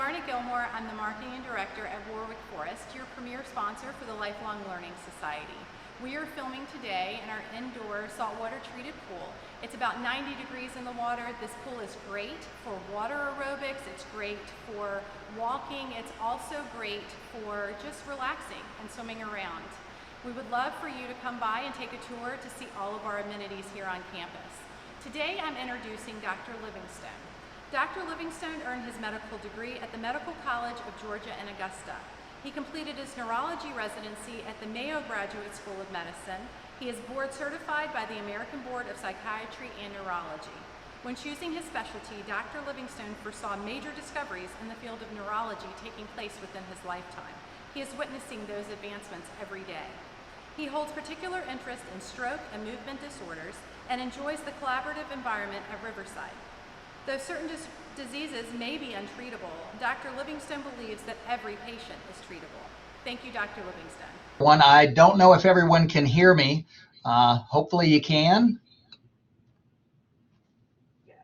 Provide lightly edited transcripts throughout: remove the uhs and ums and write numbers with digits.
Garnet Gilmore. I'm the Marketing Director at Warwick Forest, your premier sponsor for the Lifelong Learning Society. We are filming today in our indoor saltwater treated pool. It's about 90 degrees in the water. This pool is great for water aerobics. It's great for walking. It's also great for just relaxing and swimming around. We would love for you to come by and take a tour to see all of our amenities here on campus. Today I'm introducing Dr. Livingstone. Dr. Livingstone earned his medical degree at the Medical College of Georgia in Augusta. He completed his neurology residency at the Mayo Graduate School of Medicine. He is board certified by the American Board of Psychiatry and Neurology. When choosing his specialty, Dr. Livingstone foresaw major discoveries in the field of neurology taking place within his lifetime. He is witnessing those advancements every day. He holds particular interest in stroke and movement disorders and enjoys the collaborative environment at Riverside. Though certain diseases may be untreatable, Dr. Livingstone believes that every patient is treatable. Thank you, Dr. Livingstone. I don't know if everyone can hear me. Hopefully you can. Yes.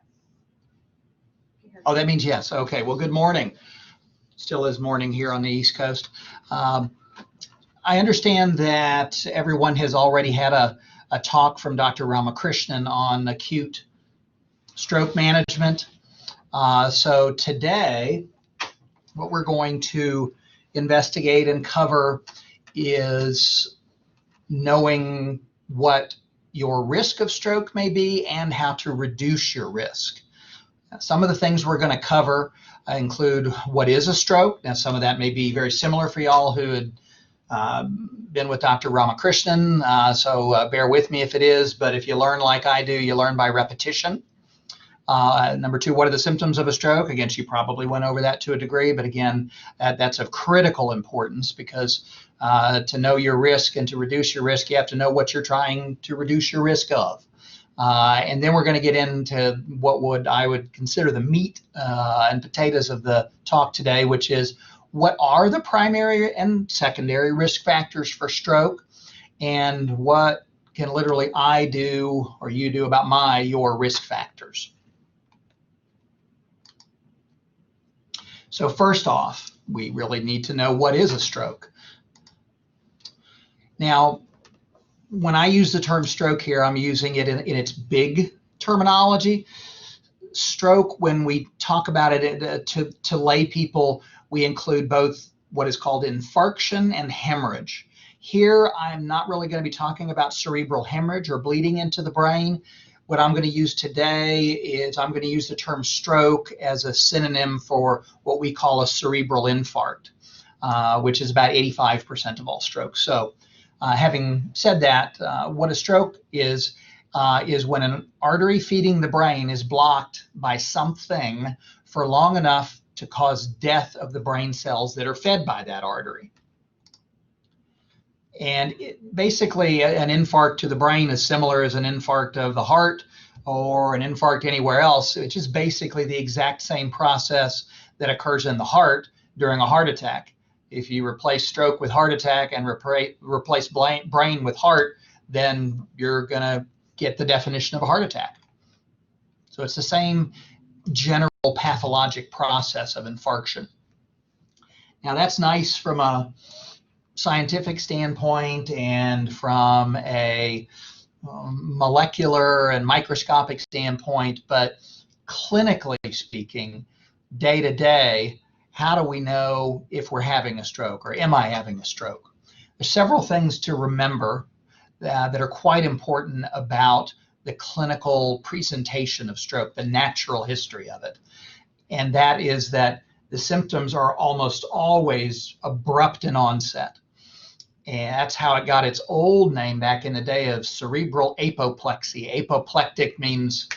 Oh, that means yes. Okay, well, good morning. Still is morning here on the East Coast. I understand that everyone has already had a talk from Dr. Ramakrishnan on acute stroke management. So today, what we're going to investigate and cover is knowing what your risk of stroke may be and how to reduce your risk. Some of the things we're going to cover include what is a stroke. Now, some of that may be very similar for y'all who had been with Dr. Ramakrishnan, so bear with me if it is, but if you learn like I do, you learn by repetition. Number two, what are the symptoms of a stroke? Again, she probably went over that to a degree, but again, that's of critical importance because to know your risk and to reduce your risk, you have to know what you're trying to reduce your risk of. And then we're going to get into what I would consider the meat and potatoes of the talk today, which is what are the primary and secondary risk factors for stroke, and what can literally I do or you do about your risk factors. So first off, we really need to know what is a stroke. Now, when I use the term stroke here, I'm using it in its big terminology. Stroke, when we talk about it to lay people, we include both what is called infarction and hemorrhage. Here, I'm not really going to be talking about cerebral hemorrhage or bleeding into the brain. What I'm going to use today is I'm going to use the term stroke as a synonym for what we call a cerebral infarct, which is about 85% of all strokes. So having said that, what a stroke is when an artery feeding the brain is blocked by something for long enough to cause death of the brain cells that are fed by that artery. And basically, an infarct to the brain is similar as an infarct of the heart or an infarct anywhere else. It's just basically the exact same process that occurs in the heart during a heart attack. If you replace stroke with heart attack and replace brain with heart, then you're going to get the definition of a heart attack. So it's the same general pathologic process of infarction. Now, that's nice from a scientific standpoint and from a molecular and microscopic standpoint, but clinically speaking, day to day, how do we know if we're having a stroke or am I having a stroke? There's several things to remember that are quite important about the clinical presentation of stroke, the natural history of it. And that is that the symptoms are almost always abrupt in onset. And that's how it got its old name back in the day of cerebral apoplexy. Apoplectic means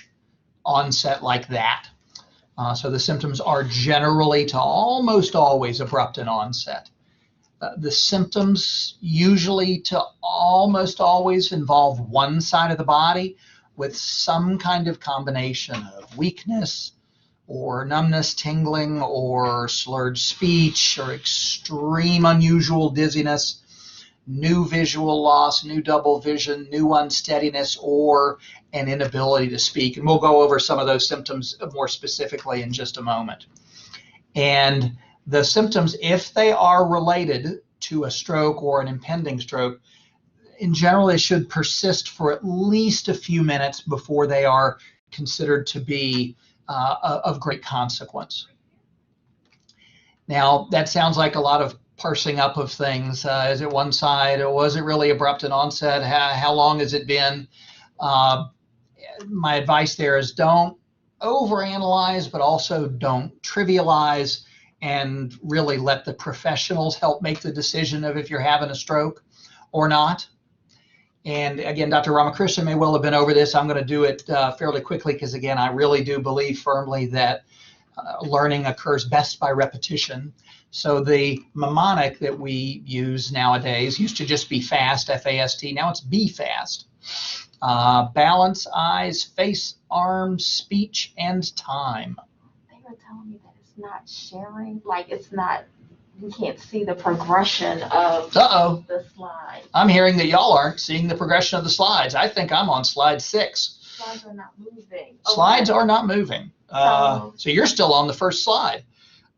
onset like that. So the symptoms are generally to almost always abrupt in onset. The symptoms usually to almost always involve one side of the body with some kind of combination of weakness or numbness, tingling, or slurred speech, or extreme unusual dizziness, new visual loss, new double vision, new unsteadiness, or an inability to speak. And we'll go over some of those symptoms more specifically in just a moment. And the symptoms, if they are related to a stroke or an impending stroke, in general, they should persist for at least a few minutes before they are considered to be of great consequence. Now, that sounds like a lot of parsing up of things. Is it one side, or was it really abrupt in onset? How long has it been? My advice there is don't overanalyze, but also don't trivialize, and really let the professionals help make the decision of if you're having a stroke or not. And again, Dr. Ramakrishnan may well have been over this. I'm going to do it fairly quickly because, again, I really do believe firmly that learning occurs best by repetition. So the mnemonic that we use nowadays used to just be FAST, F-A-S-T. Now it's be fast. Balance, eyes, face, arms, speech, and time. They were telling me that it's not sharing, like it's not, you can't see the progression of the slide. I'm hearing that y'all aren't seeing the progression of the slides. I think I'm on slide 6. Slides are not moving. Slides are not moving. So you're still on the first slide.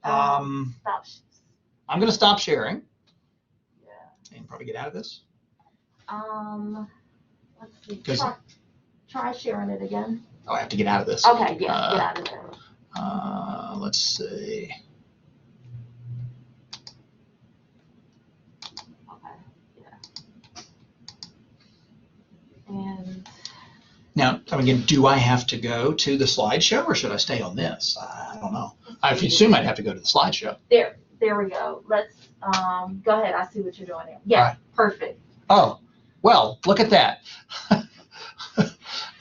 Stop. I'm going to stop sharing. Yeah. And probably get out of this. Let's see. Try sharing it again. Oh, I have to get out of this. Okay, yeah, get out of there. Let's see. Okay, yeah. And now, again, do I have to go to the slideshow or should I stay on this? I don't know. I assume I'd have to go to the slideshow. there we go. Let's go ahead. I see what you're doing there. Yeah, right. Perfect. Oh, well, look at that.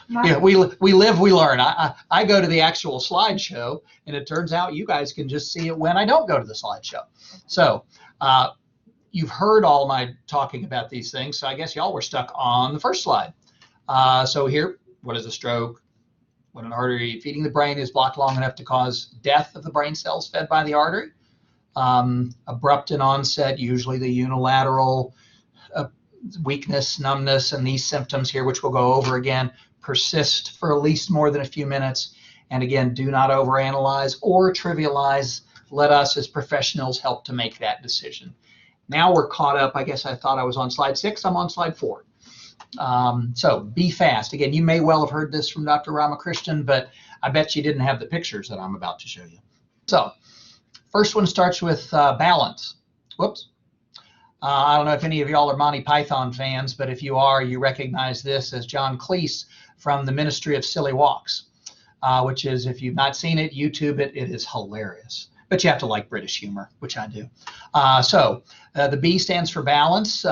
Yeah, we live, we learn. I go to the actual slideshow, and it turns out you guys can just see it when I don't go to the slideshow. So you've heard all my talking about these things, so I guess y'all were stuck on the first slide. So here, what is a stroke? When an artery feeding the brain is blocked long enough to cause death of the brain cells fed by the artery. Abrupt in onset, usually the unilateral weakness, numbness, and these symptoms here, which we'll go over again, persist for at least more than a few minutes. And again, do not overanalyze or trivialize. Let us as professionals help to make that decision. Now we're caught up. I guess I thought I was on slide 6. I'm on slide 4. So be fast. Again, you may well have heard this from Dr. Ramakrishnan, but I bet you didn't have the pictures that I'm about to show you. So first one starts with balance. Whoops. I don't know if any of y'all are Monty Python fans, but if you are, you recognize this as John Cleese from the Ministry of Silly Walks, which is, if you've not seen it, YouTube it. It is hilarious. But you have to like British humor, which I do. So the B stands for balance.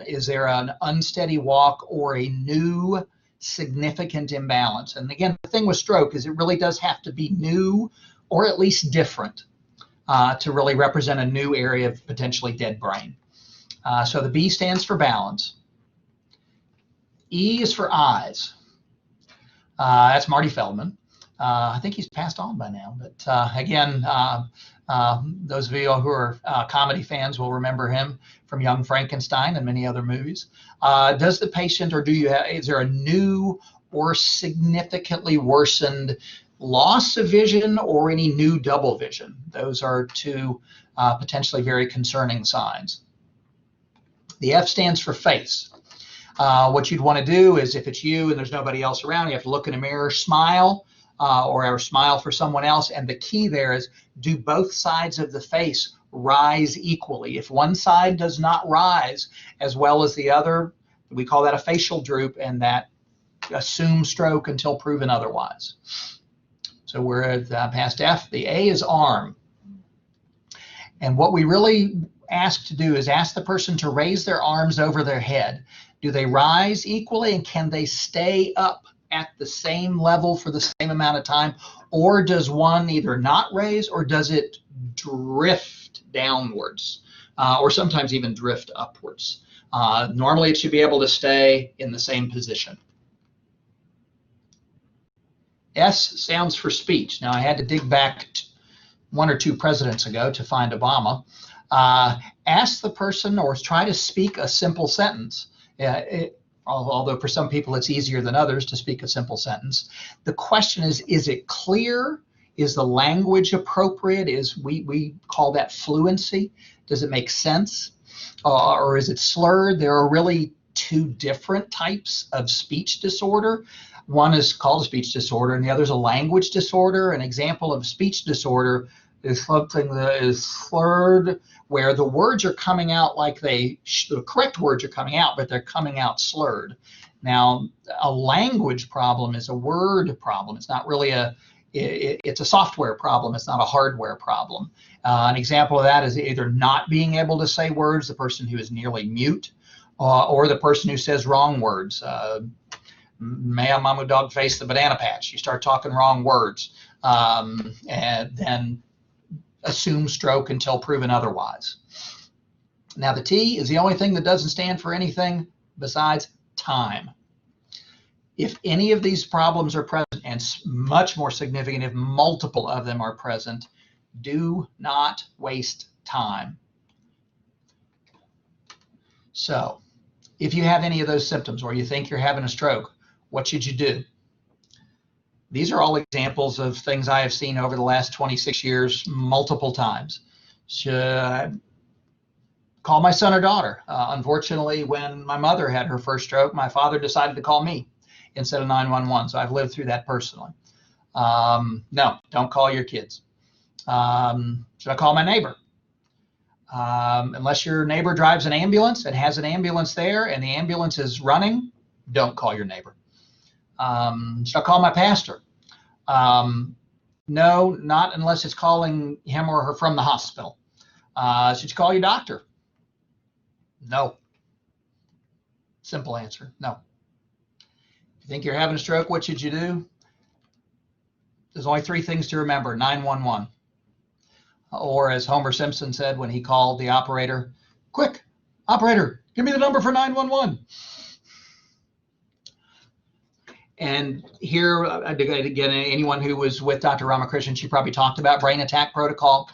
Is there an unsteady walk or a new significant imbalance? And again, the thing with stroke is it really does have to be new or at least different to really represent a new area of potentially dead brain. So the B stands for balance. E is for eyes. That's Marty Feldman. I think he's passed on by now, but again, those of you who are comedy fans will remember him from Young Frankenstein and many other movies. Does the patient, or is there a new or significantly worsened loss of vision or any new double vision? Those are two potentially very concerning signs. The F stands for face. What you'd want to do is, if it's you and there's nobody else around, you have to look in a mirror, smile, or smile for someone else. And the key there is, do both sides of the face rise equally? If one side does not rise as well as the other, we call that a facial droop, and that assumes stroke until proven otherwise. So we're at past F. The A is arm. And what we really ask to do is ask the person to raise their arms over their head. Do they rise equally, and can they stay up at the same level for the same amount of time? Or does one either not raise, or does it drift downwards, or sometimes even drift upwards? Normally it should be able to stay in the same position. S stands for speech. Now I had to dig back 1 or 2 presidents ago to find Obama. Ask the person, or try to speak a simple sentence. Although for some people it's easier than others to speak a simple sentence. The question is it clear? Is the language appropriate? We call that fluency. Does it make sense? Or is it slurred? There are really two different types of speech disorder. One is called a speech disorder, and the other is a language disorder. An example of speech disorder is something that is slurred, where the words are coming out like the correct words are coming out, but they're coming out slurred. Now, a language problem is a word problem. It's not really it's a software problem. It's not a hardware problem. An example of that is either not being able to say words, the person who is nearly mute, or the person who says wrong words. Ma'am, mamu, dog face, the banana patch. You start talking wrong words, and then assume stroke until proven otherwise. Now, the T is the only thing that doesn't stand for anything besides time. If any of these problems are present, and much more significant if multiple of them are present, do not waste time. So, if you have any of those symptoms or you think you're having a stroke, what should you do? These are all examples of things I have seen over the last 26 years multiple times. Should I call my son or daughter? Unfortunately, when my mother had her first stroke, my father decided to call me instead of 911. So I've lived through that personally. No, don't call your kids. Should I call my neighbor? Unless your neighbor drives an ambulance and has an ambulance there and the ambulance is running, don't call your neighbor. Should I call my pastor? No, not unless it's calling him or her from the hospital. Should you call your doctor? No. Simple answer, no. If you think you're having a stroke, what should you do? There's only three things to remember: 911. Or as Homer Simpson said when he called the operator, quick, operator, give me the number for 911. And here, again, anyone who was with Dr. Ramakrishnan, she probably talked about brain attack protocol.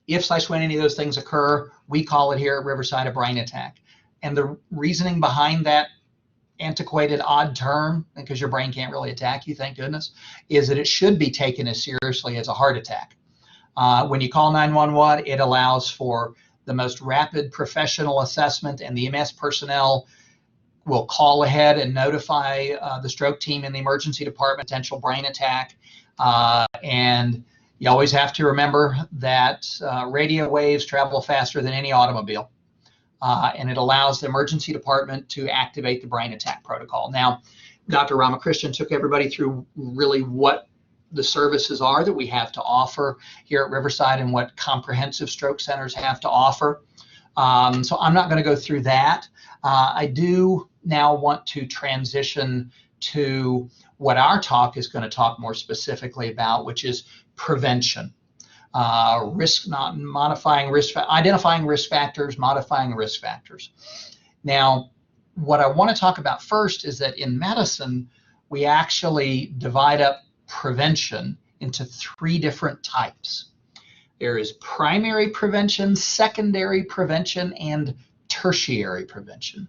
If/when any of those things occur, we call it here at Riverside a brain attack. And the reasoning behind that antiquated, odd term, because your brain can't really attack you, thank goodness, is that it should be taken as seriously as a heart attack. When you call 911, it allows for the most rapid professional assessment, and the EMS personnel will call ahead and notify the stroke team in the emergency department potential brain attack. And you always have to remember that radio waves travel faster than any automobile. And it allows the emergency department to activate the brain attack protocol. Now, Dr. Ramakrishnan took everybody through really what the services are that we have to offer here at Riverside and what comprehensive stroke centers have to offer. So I'm not going to go through that. I do now want to transition to what our talk is going to talk more specifically about, which is prevention. Identifying risk factors, modifying risk factors. Now, what I want to talk about first is that in medicine, we actually divide up prevention into three different types. There is primary prevention, secondary prevention, and tertiary prevention.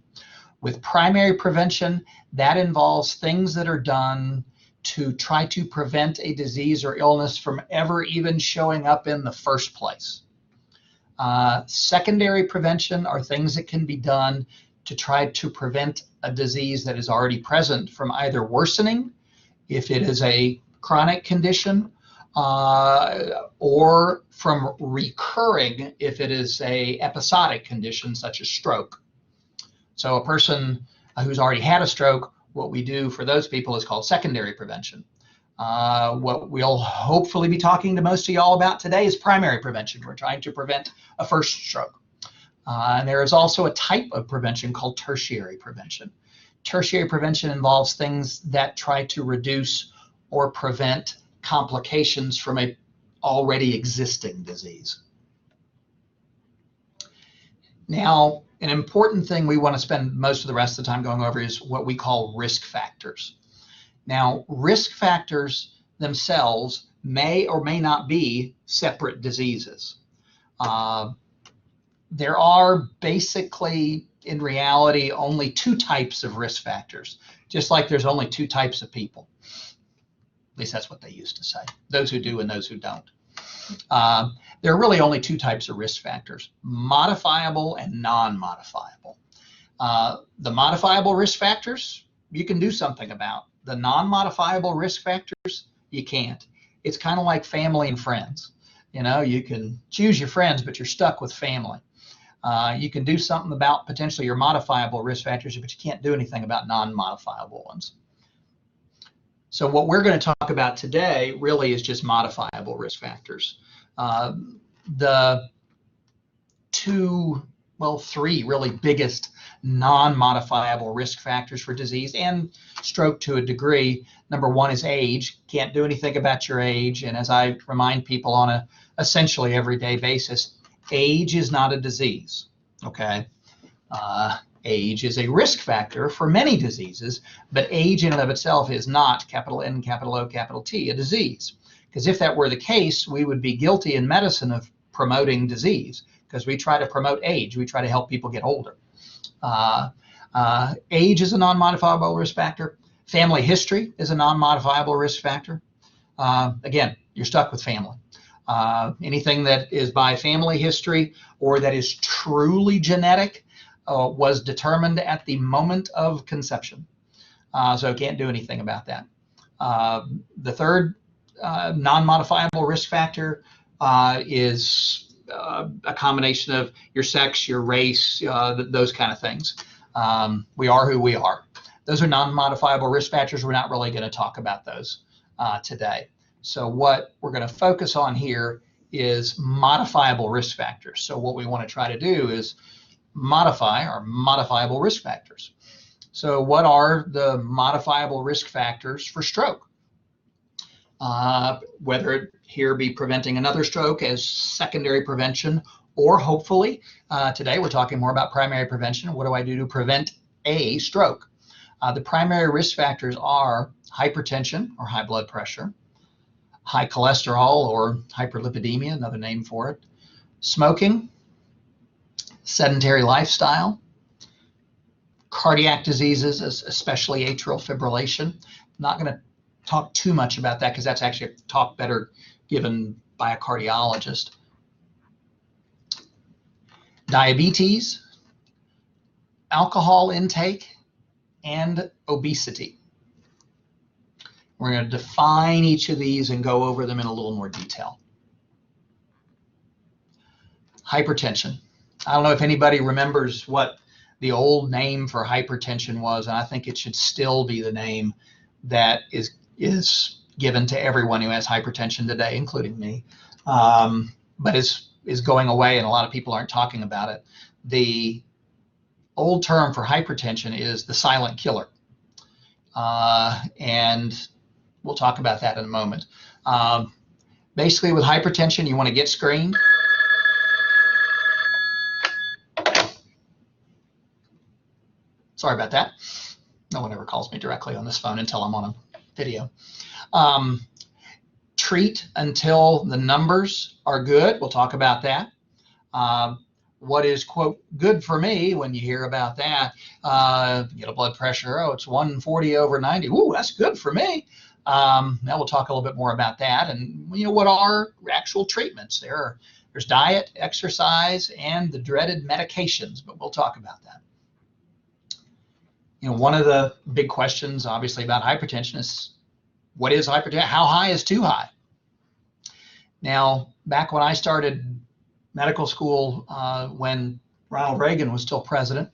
With primary prevention, that involves things that are done to try to prevent a disease or illness from ever even showing up in the first place. Secondary prevention are things that can be done to try to prevent a disease that is already present from either worsening, if it is a chronic condition, or from recurring if it is a episodic condition such as stroke. So a person who's already had a stroke, what we do for those people is called secondary prevention. What we'll hopefully be talking to most of y'all about today is primary prevention. We're trying to prevent a first stroke. And there is also a type of prevention called tertiary prevention. Tertiary prevention involves things that try to reduce or prevent complications from a already existing disease. Now, an important thing we want to spend most of the rest of the time going over is what we call risk factors. Now, risk factors themselves may or may not be separate diseases. There are basically, in reality, only two types of risk factors, just like there's only two types of people. least that's what they used to say. Those who do and those who don't. There are really only two types of risk factors, modifiable and non-modifiable. The modifiable risk factors, you can do something about. The non-modifiable risk factors, you can't. It's kind of like family and friends. You know, you can choose your friends, but you're stuck with family. You can do something about potentially your modifiable risk factors, but you can't do anything about non-modifiable ones. So what we're going to talk about today really is just modifiable risk factors. The three really biggest non-modifiable risk factors for disease and stroke to a degree. Number one is age. Can't do anything about your age. And as I remind people on a essentially everyday basis, age is not a disease, okay? Age is a risk factor for many diseases, but age in and of itself is not, capital N, capital O, capital T, a disease. Because if that were the case, we would be guilty in medicine of promoting disease, because we try to promote age. We try to help people get older. Age is a non-modifiable risk factor. Family history is a non-modifiable risk factor. Again, you're stuck with family. Anything that is by family history or that is truly genetic was determined at the moment of conception. So can't do anything about that. The third non-modifiable risk factor is a combination of your sex, your race, those kind of things. We are who we are. Those are non-modifiable risk factors. We're not really going to talk about those today. So what we're going to focus on here is modifiable risk factors. So what we want to try to do is modify our modifiable risk factors. So what are the modifiable risk factors for stroke? Whether it here be preventing another stroke as secondary prevention, or hopefully today we're talking more about primary prevention. What do I do to prevent a stroke? The primary risk factors are hypertension or high blood pressure, high cholesterol or hyperlipidemia, another name for it, smoking, sedentary lifestyle, cardiac diseases, especially atrial fibrillation. I'm not going to talk too much about that because that's actually a talk better given by a cardiologist. Diabetes, alcohol intake, and obesity. We're going to define each of these and go over them in a little more detail. Hypertension. I don't know if anybody remembers what the old name for hypertension was, and I think it should still be the name that is given to everyone who has hypertension today, including me, but is going away, and a lot of people aren't talking about it. The old term for hypertension is the silent killer, and we'll talk about that in a moment. Basically, with hypertension, you want to get screened. Sorry about that. No one ever calls me directly on this phone until I'm on a video. Treat until the numbers are good. We'll talk about that. What is, quote, good for me when you hear about that? Get a blood pressure. Oh, it's 140/90. Ooh, that's good for me. Now we'll talk a little bit more about that. And, you know, what are actual treatments? There's diet, exercise, and the dreaded medications, but we'll talk about that. You know, one of the big questions, obviously, about hypertension is, what is hypertension? How high is too high? Now, back when I started medical school, when Ronald Reagan was still president,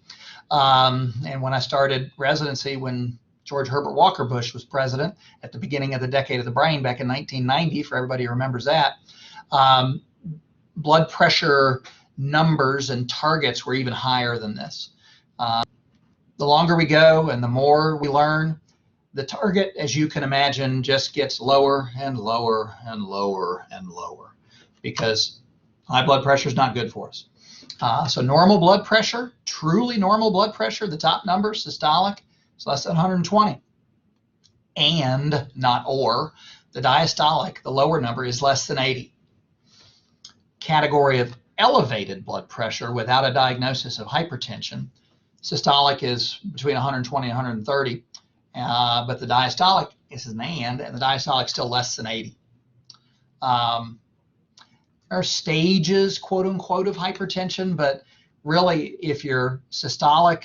and when I started residency when George Herbert Walker Bush was president at the beginning of the decade of the brain back in 1990, for everybody who remembers that, blood pressure numbers and targets were even higher than this. The longer we go and the more we learn, the target, as you can imagine, just gets lower and lower and lower and lower, because high blood pressure is not good for us. So normal blood pressure, truly normal blood pressure, the top number, systolic, is less than 120. And, not or, the diastolic, the lower number, is less than 80. Category of elevated blood pressure without a diagnosis of hypertension, systolic is between 120 and 130, but the diastolic this is an and the diastolic still less than 80. There are stages, quote unquote, of hypertension, but really if you're systolic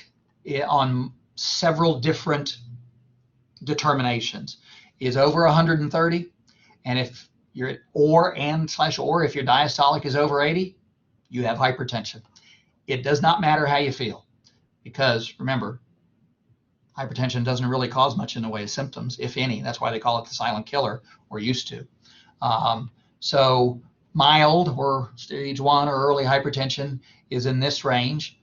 on several different determinations is over 130, and if you're or if your diastolic is over 80, you have hypertension. It does not matter how you feel, because remember, hypertension doesn't really cause much in the way of symptoms, if any. That's why they call it the silent killer, or used to. So mild or stage 1 or early hypertension is in this range.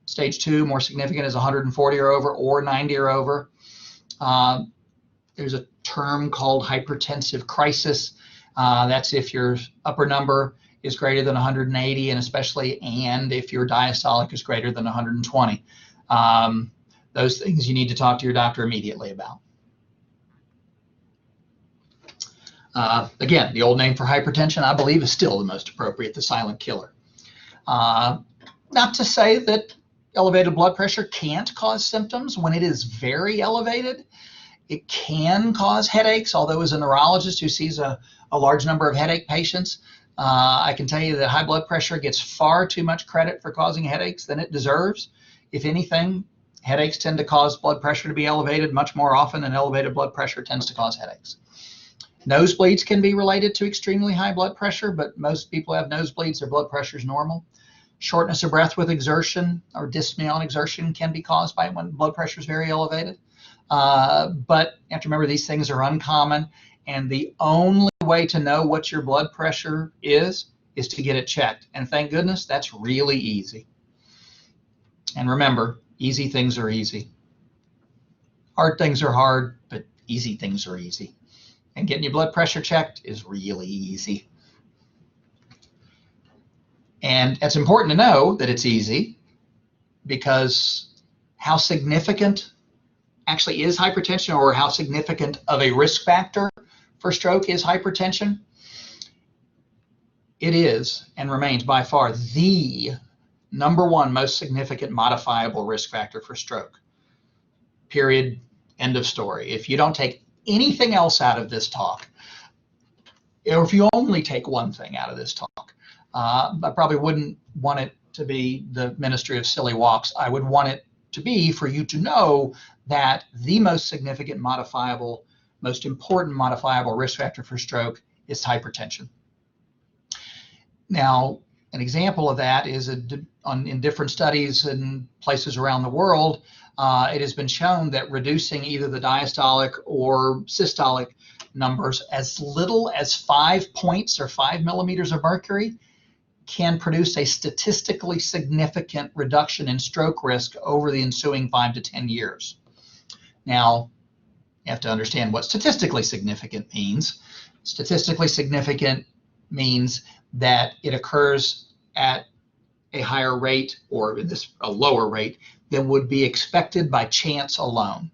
Stage 2, more significant, is 140 or over, or 90 or over. There's a term called hypertensive crisis. That's if your upper number is greater than 180, and especially if your diastolic is greater than 120. Those things you need to talk to your doctor immediately about. Again, the old name for hypertension, I believe, is still the most appropriate, the silent killer. Not to say that elevated blood pressure can't cause symptoms. When it is very elevated, it can cause headaches, although as a neurologist who sees a large number of headache patients, I can tell you that high blood pressure gets far too much credit for causing headaches than it deserves. If anything, headaches tend to cause blood pressure to be elevated much more often than elevated blood pressure tends to cause headaches. Nosebleeds can be related to extremely high blood pressure, but most people have nosebleeds, their blood pressure is normal. Shortness of breath with exertion or dyspnea on exertion can be caused by when blood pressure is very elevated. But you have to remember, these things are uncommon, and the only way to know what your blood pressure is to get it checked. And thank goodness that's really easy. And remember, easy things are easy. Hard things are hard, but easy things are easy. And getting your blood pressure checked is really easy. And it's important to know that it's easy, because how significant actually is hypertension, or how significant of a risk factor for stroke is hypertension? It is and remains by far the #1 most significant modifiable risk factor for stroke. Period. End of story. If you don't take anything else out of this talk, or if you only take one thing out of this talk, I probably wouldn't want it to be the ministry of silly walks. I would want it to be for you to know that the most significant modifiable, most important modifiable risk factor for stroke is hypertension. Now, an example of that is in different studies in places around the world, it has been shown that reducing either the diastolic or systolic numbers as little as 5 points or 5 millimeters of mercury can produce a statistically significant reduction in stroke risk over the ensuing 5 to 10 years. Now, you have to understand what statistically significant means. Statistically significant means that it occurs at a higher rate, or a lower rate, than would be expected by chance alone.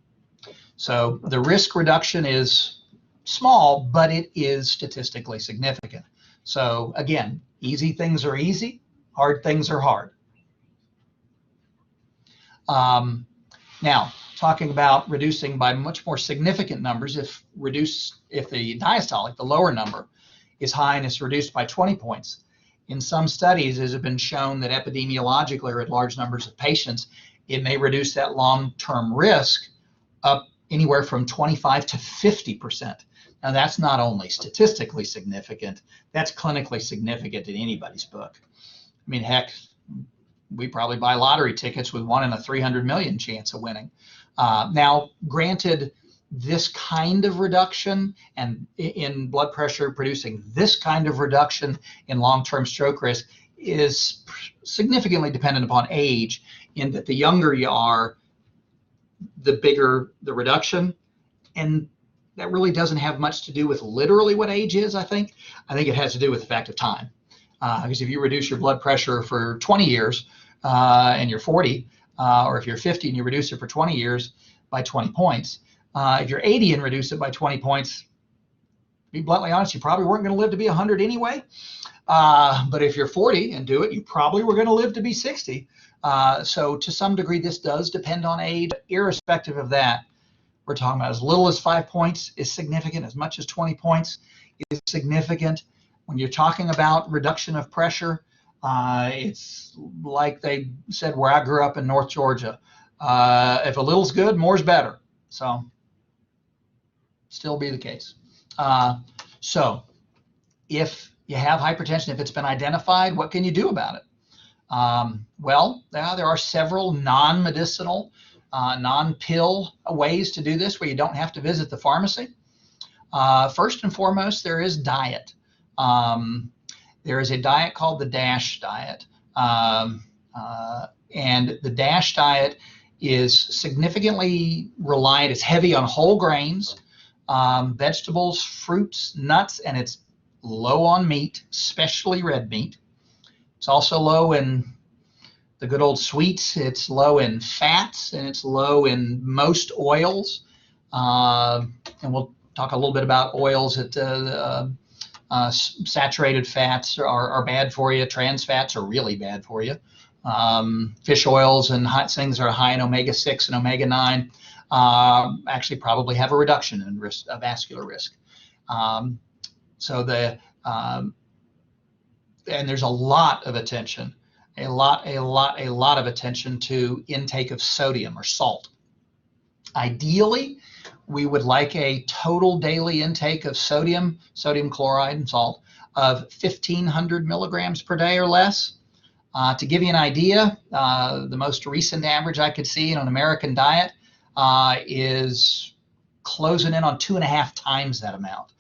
So the risk reduction is small, but it is statistically significant. So again, easy things are easy, hard things are hard. Now, talking about reducing by much more significant numbers, if the diastolic, the lower number, is high and it's reduced by 20 points. In some studies, it has been shown that epidemiologically, or at large numbers of patients, it may reduce that long-term risk up anywhere from 25 to 50%. Now, that's not only statistically significant, that's clinically significant in anybody's book. I mean, heck, we probably buy lottery tickets with 1 in a 300 million chance of winning. Now, granted, this kind of reduction and in blood pressure producing this kind of reduction in long-term stroke risk is significantly dependent upon age, in that the younger you are, the bigger the reduction. And that really doesn't have much to do with literally what age is, I think. I think it has to do with the fact of time. Because if you reduce your blood pressure for 20 years and you're 40, or if you're 50 and you reduce it for 20 years by 20 points, if you're 80 and reduce it by 20 points, to be bluntly honest, you probably weren't going to live to be 100 anyway. But if you're 40 and do it, you probably were going to live to be 60. So to some degree, this does depend on age. Irrespective of that, We're talking about as little as 5 points is significant, as much as 20 points is significant. When you're talking about reduction of pressure, it's like they said where I grew up in North Georgia. If a little's good, more's better. So still be the case. So if you have hypertension, if it's been identified, what can you do about it? Well, there are several non-medicinal, non-pill ways to do this where you don't have to visit the pharmacy. First and foremost, there is diet. There is a diet called the DASH diet. And the DASH diet is significantly reliant, it's heavy on whole grains, vegetables, fruits, nuts, and it's low on meat, especially red meat. It's also low in the good old sweets. It's low in fats, and it's low in most oils. And we'll talk a little bit about oils. Saturated fats are bad for you. Trans fats are really bad for you. Fish oils and things that are high in omega-6 and omega-9 actually probably have a reduction in risk, vascular risk. And there's a lot of attention, a lot of attention to intake of sodium or salt. Ideally, we would like a total daily intake of sodium chloride and salt of 1,500 milligrams per day or less. To give you an idea, the most recent average I could see in an American diet is closing in on 2.5 times that amount,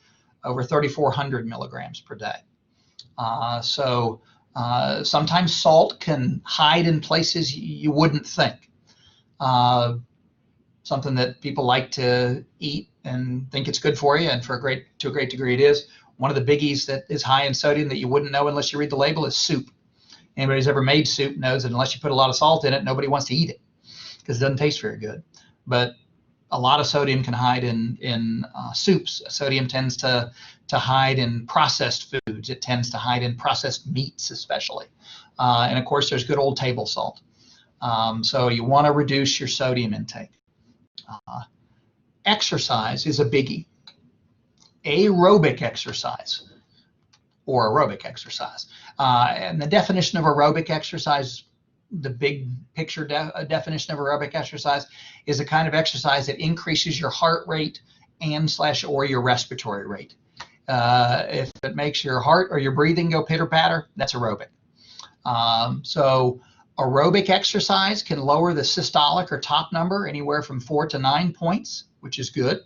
over 3,400 milligrams per day. Sometimes salt can hide in places you wouldn't think. Something that people like to eat and think it's good for you, and to a great degree it is. One of the biggies that is high in sodium that you wouldn't know unless you read the label is soup. Anybody who's ever made soup knows that unless you put a lot of salt in it, nobody wants to eat it because it doesn't taste very good. But a lot of sodium can hide in soups. Sodium tends to hide in processed foods. It tends to hide in processed meats especially. And of course, there's good old table salt. So you want to reduce your sodium intake. Exercise is a biggie. Aerobic exercise or aerobic exercise. And the definition of aerobic exercise, the big picture definition of aerobic exercise is a kind of exercise that increases your heart rate or your respiratory rate. If it makes your heart or your breathing go pitter-patter, that's aerobic. So aerobic exercise can lower the systolic or top number anywhere from 4 to 9 points, which is good.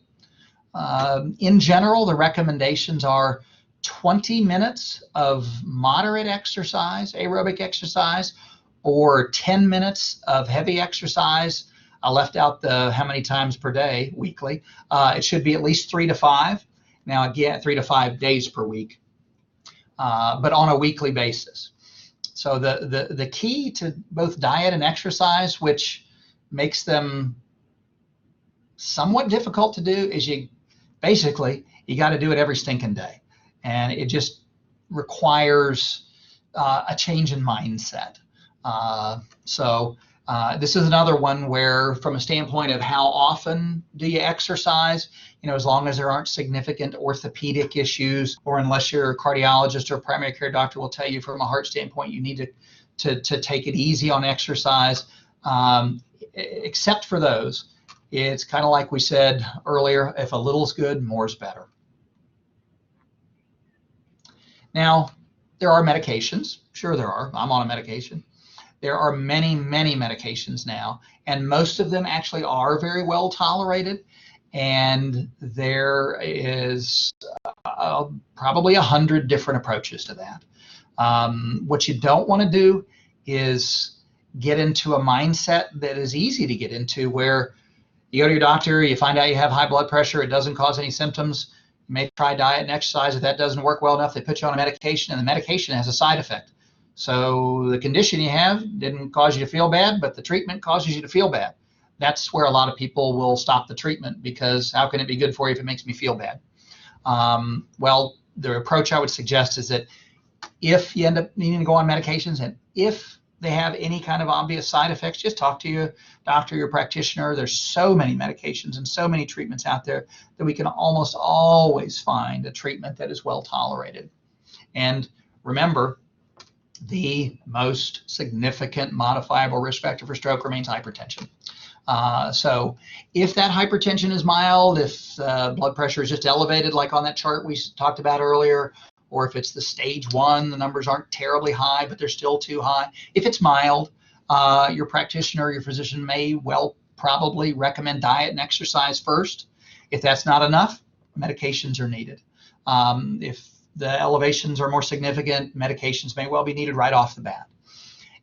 In general, the recommendations are 20 minutes of moderate exercise, aerobic exercise, or 10 minutes of heavy exercise. I left out the how many times per day, weekly. It should be at least 3 to 5. Now again, 3 to 5 days per week, but on a weekly basis. So the key to both diet and exercise, which makes them somewhat difficult to do, is you got to do it every stinking day. And it just requires a change in mindset. This is another one where, from a standpoint of how often do you exercise, as long as there aren't significant orthopedic issues, or unless you're a cardiologist or a primary care doctor will tell you from a heart standpoint you need to take it easy on exercise. Except for those, it's kind of like we said earlier, if a little's good, more's better. Now, there are medications. Sure there are. I'm on a medication. There are many, many medications now, and most of them actually are very well tolerated. And there is probably 100 different approaches to that. What you don't want to do is get into a mindset that is easy to get into, where you go to your doctor, you find out you have high blood pressure, it doesn't cause any symptoms. You may try diet and exercise. If that doesn't work well enough, they put you on a medication, and the medication has a side effect. So the condition you have didn't cause you to feel bad, but the treatment causes you to feel bad. That's where a lot of people will stop the treatment, because how can it be good for you if it makes me feel bad? Well, the approach I would suggest is that if you end up needing to go on medications, and if they have any kind of obvious side effects, just talk to your doctor, your practitioner. There's so many medications and so many treatments out there that we can almost always find a treatment that is well tolerated. And remember, the most significant modifiable risk factor for stroke remains hypertension. So if that hypertension is mild, if blood pressure is just elevated, like on that chart we talked about earlier, or if it's the stage 1, the numbers aren't terribly high, but they're still too high. If it's mild, your practitioner or your physician may probably recommend diet and exercise first. If that's not enough, medications are needed. If the elevations are more significant, medications may well be needed right off the bat.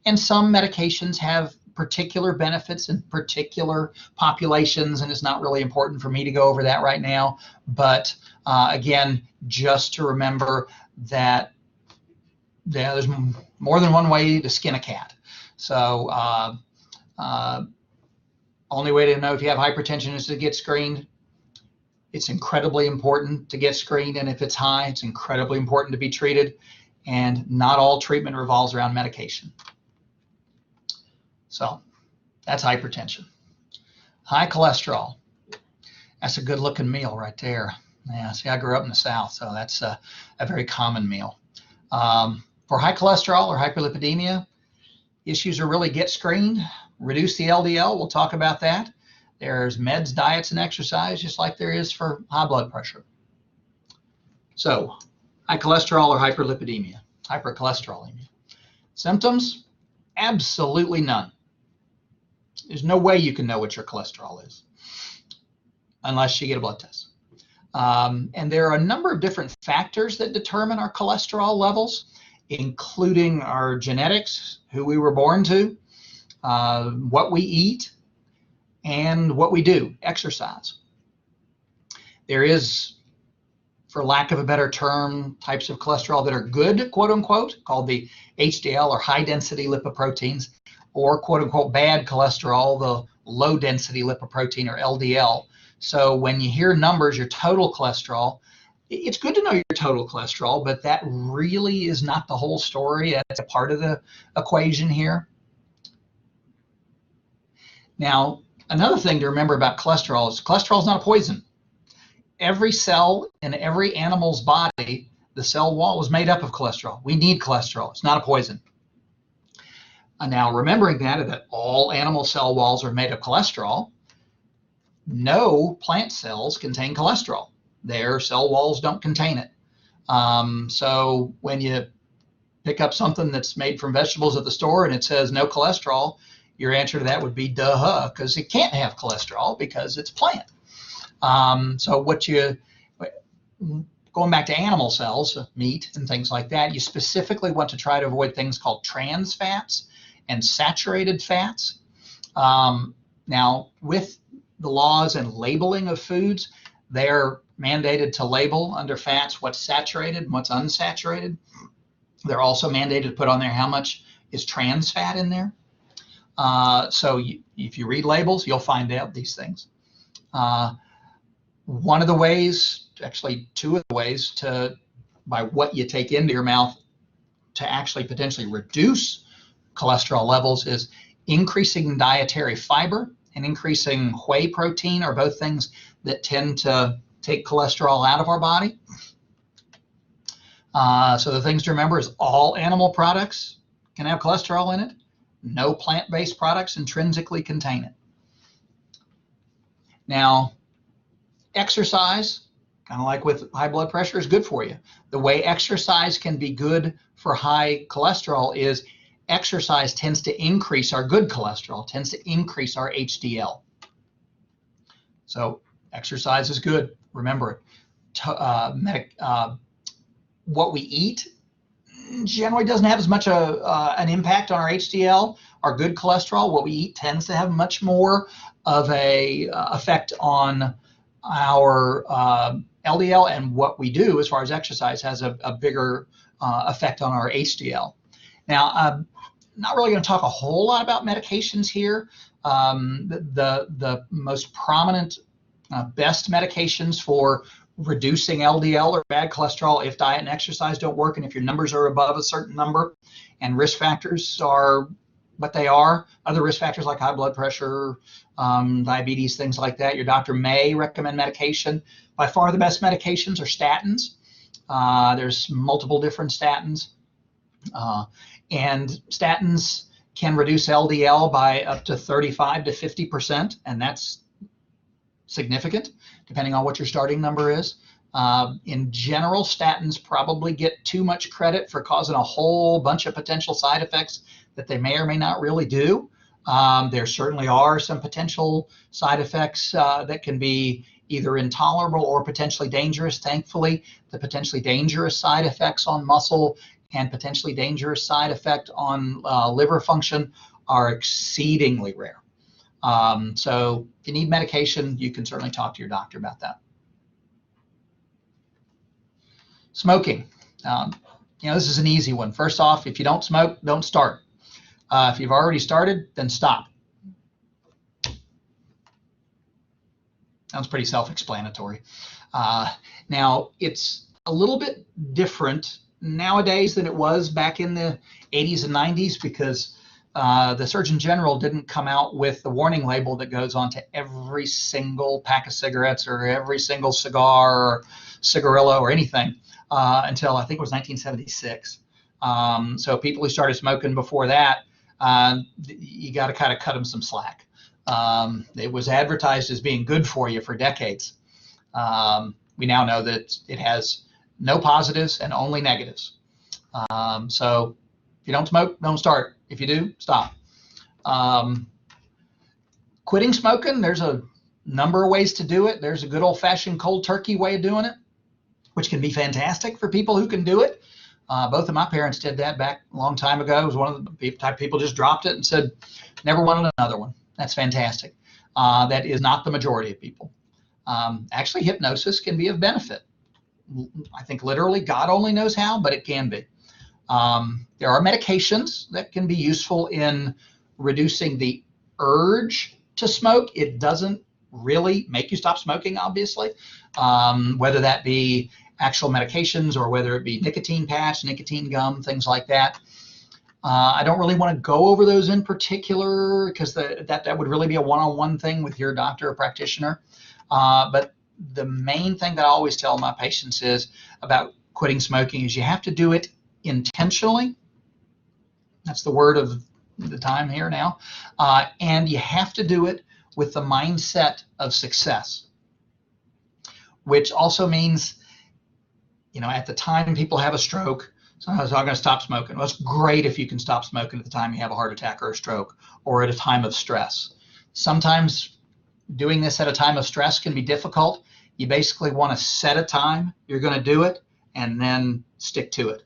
And some medications have particular benefits in particular populations, and it's not really important for me to go over that right now. But again, just to remember that there's more than one way to skin a cat. So only way to know if you have hypertension is to get screened. It's incredibly important to get screened, and if it's high, it's incredibly important to be treated. And not all treatment revolves around medication. So that's hypertension. High cholesterol. That's a good looking meal right there. Yeah, see, I grew up in the South, so that's a very common meal. For high cholesterol or hyperlipidemia, issues are really get screened, reduce the LDL. We'll talk about that. There's meds, diets, and exercise, just like there is for high blood pressure. So high cholesterol or hyperlipidemia, hypercholesterolemia. Symptoms? Absolutely none. There's no way you can know what your cholesterol is unless you get a blood test. And there are a number of different factors that determine our cholesterol levels, including our genetics, who we were born to, what we eat, and what we do, exercise. There is, for lack of a better term, types of cholesterol that are good, quote unquote, called the HDL or high density lipoproteins, or quote unquote bad cholesterol, the low density lipoprotein or LDL. So when you hear numbers, your total cholesterol, it's good to know your total cholesterol, but that really is not the whole story. It's a part of the equation here. Now, another thing to remember about cholesterol is not a poison. Every cell in every animal's body, the cell wall is made up of cholesterol. We need cholesterol. It's not a poison. Now, remembering that all animal cell walls are made of cholesterol, no plant cells contain cholesterol. Their cell walls don't contain it. So when you pick up something that's made from vegetables at the store and it says no cholesterol, your answer to that would be duh, because it can't have cholesterol because it's plant. So going back to animal cells, meat and things like that, you specifically want to try to avoid things called trans fats and saturated fats. Now, with the laws and labeling of foods, they're mandated to label under fats what's saturated and what's unsaturated. They're also mandated to put on there how much is trans fat in there. So if you read labels, you'll find out these things. One of the ways, actually two of the ways by what you take into your mouth to actually potentially reduce cholesterol levels is increasing dietary fiber and increasing whey protein are both things that tend to take cholesterol out of our body. So the things to remember is all animal products can have cholesterol in it. No plant-based products intrinsically contain it. Now, exercise, kind of like with high blood pressure, is good for you. The way exercise can be good for high cholesterol is exercise tends to increase our good cholesterol, tends to increase our HDL. So exercise is good. Remember it. What we eat generally doesn't have as much an impact on our HDL. Our good cholesterol, what we eat, tends to have much more of a effect on our LDL, and what we do as far as exercise has a bigger effect on our HDL. Now, I'm not really going to talk a whole lot about medications here. The most prominent, best medications for reducing LDL or bad cholesterol if diet and exercise don't work, and if your numbers are above a certain number and risk factors are but they are. Other risk factors like high blood pressure, diabetes, things like that. Your doctor may recommend medication. By far the best medications are statins. There's multiple different statins. And statins can reduce LDL by up to 35 to 50%, and that's significant, depending on what your starting number is. In general, statins probably get too much credit for causing a whole bunch of potential side effects that they may or may not really do. There certainly are some potential side effects that can be either intolerable or potentially dangerous. Thankfully, the potentially dangerous side effects on muscle and potentially dangerous side effect on liver function are exceedingly rare. So if you need medication, you can certainly talk to your doctor about that. Smoking. This is an easy one. First off, if you don't smoke, don't start. If you've already started, then stop. Sounds pretty self-explanatory. Now, it's a little bit different nowadays than it was back in the 80s and 90s because the Surgeon General didn't come out with the warning label that goes onto every single pack of cigarettes or every single cigar or cigarillo or anything until I think it was 1976. So people who started smoking before that, you got to kind of cut them some slack. It was advertised as being good for you for decades. We now know that it has no positives and only negatives. So if you don't smoke, don't start. If you do, stop. Quitting smoking, there's a number of ways to do it. There's a good old-fashioned cold turkey way of doing it, which can be fantastic for people who can do it. Both of my parents did that back a long time ago. It was one of the type of people just dropped it and said, never wanted another one. That's fantastic. That is not the majority of people. Actually, hypnosis can be of benefit. I think literally God only knows how, but it can be. There are medications that can be useful in reducing the urge to smoke. It doesn't really make you stop smoking, obviously, whether that be actual medications or whether it be nicotine patch, nicotine gum, things like that. I don't really want to go over those in particular because that would really be a one-on-one thing with your doctor or practitioner. But the main thing that I always tell my patients is about quitting smoking is you have to do it intentionally. That's the word of the time here now. And you have to do it with the mindset of success, which also means, at the time people have a stroke, sometimes I'm going to stop smoking. Well, it's great if you can stop smoking at the time you have a heart attack or a stroke or at a time of stress. Sometimes doing this at a time of stress can be difficult. You basically want to set a time, you're going to do it, and then stick to it.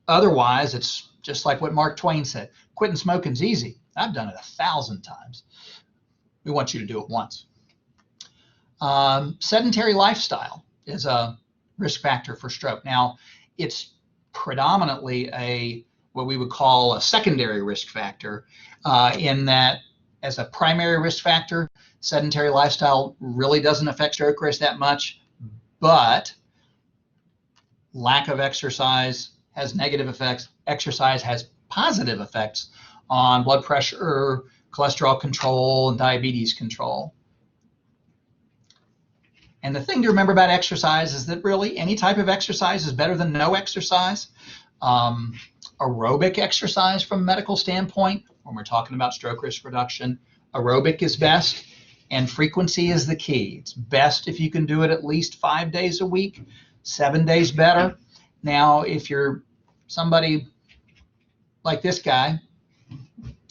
Otherwise, it's just like what Mark Twain said, quitting smoking's easy. I've done it 1,000 times. We want you to do it once. Sedentary lifestyle is a risk factor for stroke. Now, it's predominantly what we would call a secondary risk factor in that as a primary risk factor, sedentary lifestyle really doesn't affect stroke risk that much, but lack of exercise has negative effects. Exercise has positive effects on blood pressure, cholesterol control, and diabetes control. And the thing to remember about exercise is that really any type of exercise is better than no exercise. Aerobic exercise from a medical standpoint, when we're talking about stroke risk reduction, aerobic is best and frequency is the key. It's best if you can do it at least 5 days a week, 7 days better. Now, if you're somebody like this guy,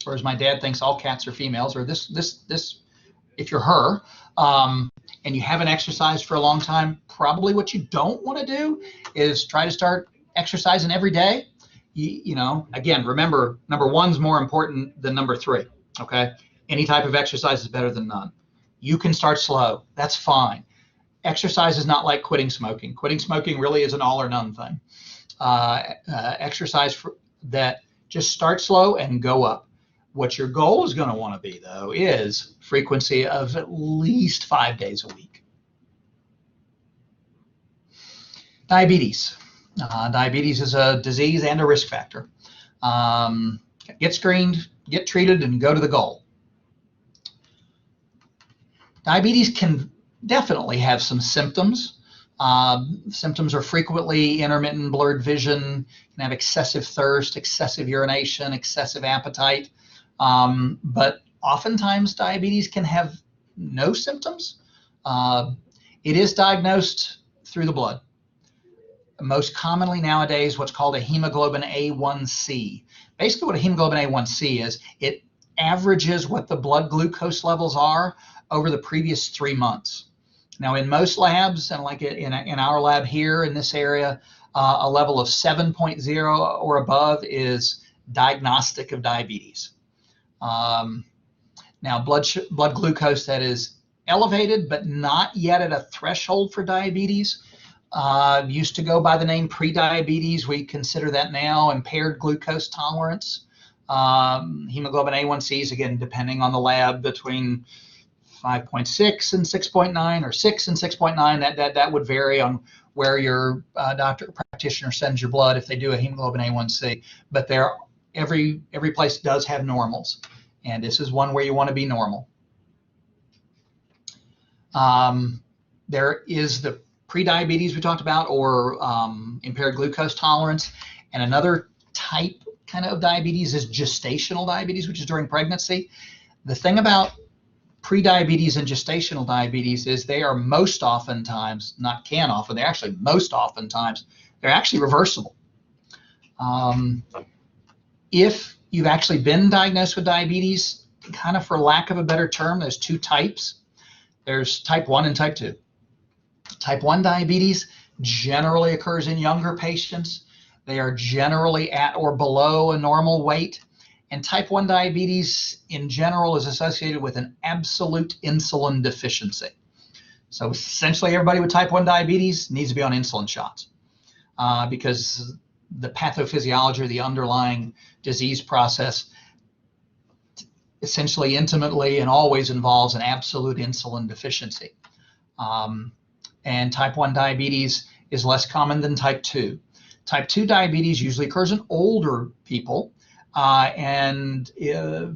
or as my dad thinks all cats are females, or this if you're her, and you haven't exercised for a long time, probably what you don't want to do is try to start exercising every day. Again, remember, number one's more important than number three, okay? Any type of exercise is better than none. You can start slow. That's fine. Exercise is not like quitting smoking. Quitting smoking really is an all or none thing. Exercise that just start slow and go up. What your goal is going to want to be, though, is frequency of at least 5 days a week. Diabetes. Diabetes is a disease and a risk factor. Get screened, get treated and go to the goal. Diabetes can definitely have some symptoms. Symptoms are frequently intermittent blurred vision, can have excessive thirst, excessive urination, excessive appetite. But oftentimes diabetes can have no symptoms. It is diagnosed through the blood. Most commonly nowadays, what's called a hemoglobin A1C. Basically what a hemoglobin A1C is, it averages what the blood glucose levels are over the previous 3 months. Now in most labs, and like in our lab here in this area, a level of 7.0 or above is diagnostic of diabetes. Now blood glucose that is elevated but not yet at a threshold for diabetes used to go by the name prediabetes. We consider that now impaired glucose tolerance. Hemoglobin A1Cs, again, depending on the lab, between 5.6 and 6.9 or 6 and 6.9. That would vary on where your doctor or practitioner sends your blood if they do a hemoglobin A1C. But every place does have normals, and this is one where you want to be normal. There is the prediabetes we talked about, or impaired glucose tolerance, and another type kind of diabetes is gestational diabetes, which is during pregnancy. The thing about prediabetes and gestational diabetes is they are most oftentimes, not can often, they're actually most oftentimes, they're actually reversible. If you've actually been diagnosed with diabetes, kind of for lack of a better term, there's two types. There's type 1 and type 2. Type 1 diabetes generally occurs in younger patients. They are generally at or below a normal weight. And type 1 diabetes in general is associated with an absolute insulin deficiency. So essentially everybody with type 1 diabetes needs to be on insulin shots because the pathophysiology or the underlying disease process essentially intimately and always involves an absolute insulin deficiency. And type 1 diabetes is less common than type 2. Type 2 diabetes usually occurs in older people, and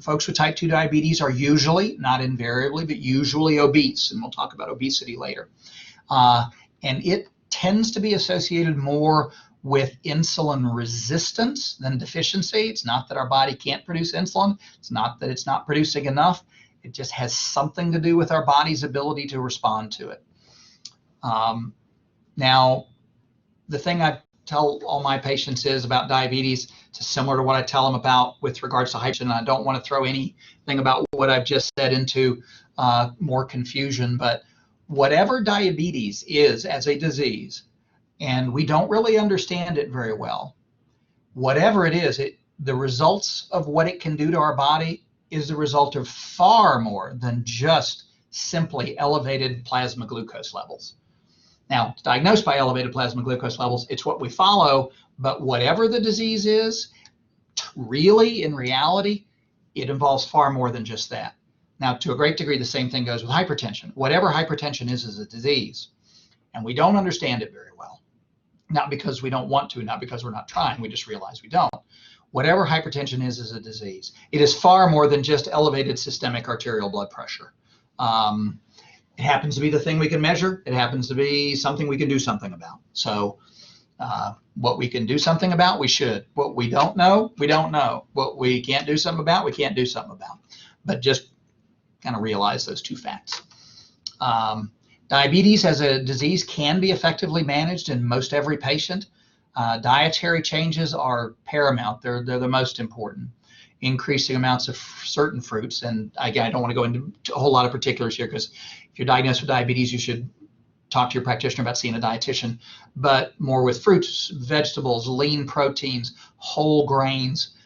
folks with type 2 diabetes are usually, not invariably, but usually obese, and we'll talk about obesity later. And it tends to be associated more with insulin resistance than deficiency. It's not that our body can't produce insulin. It's not that it's not producing enough. It just has something to do with our body's ability to respond to it. Now, the thing I tell all my patients is about diabetes, it's similar to what I tell them about with regards to hypertension. I don't want to throw anything about what I've just said into more confusion, but whatever diabetes is as a disease, and we don't really understand it very well, whatever it is, the results of what it can do to our body is the result of far more than just simply elevated plasma glucose levels. Now, it's diagnosed by elevated plasma glucose levels, it's what we follow, but whatever the disease is, really, in reality, it involves far more than just that. Now, to a great degree, the same thing goes with hypertension. Whatever hypertension is a disease, and we don't understand it very well. Not because we don't want to, not because we're not trying, we just realize we don't. Whatever hypertension is a disease. It is far more than just elevated systemic arterial blood pressure. It happens to be the thing we can measure. It happens to be something we can do something about. So what we can do something about, we should. What we don't know, we don't know. What we can't do something about, we can't do something about. But just kind of realize those two facts. Diabetes as a disease can be effectively managed in most every patient. Dietary changes are paramount. They're the most important. Increasing amounts of certain fruits, and again, I don't want to go into a whole lot of particulars here because if you're diagnosed with diabetes, you should talk to your practitioner about seeing a dietitian, but more with fruits, vegetables, lean proteins, whole grains,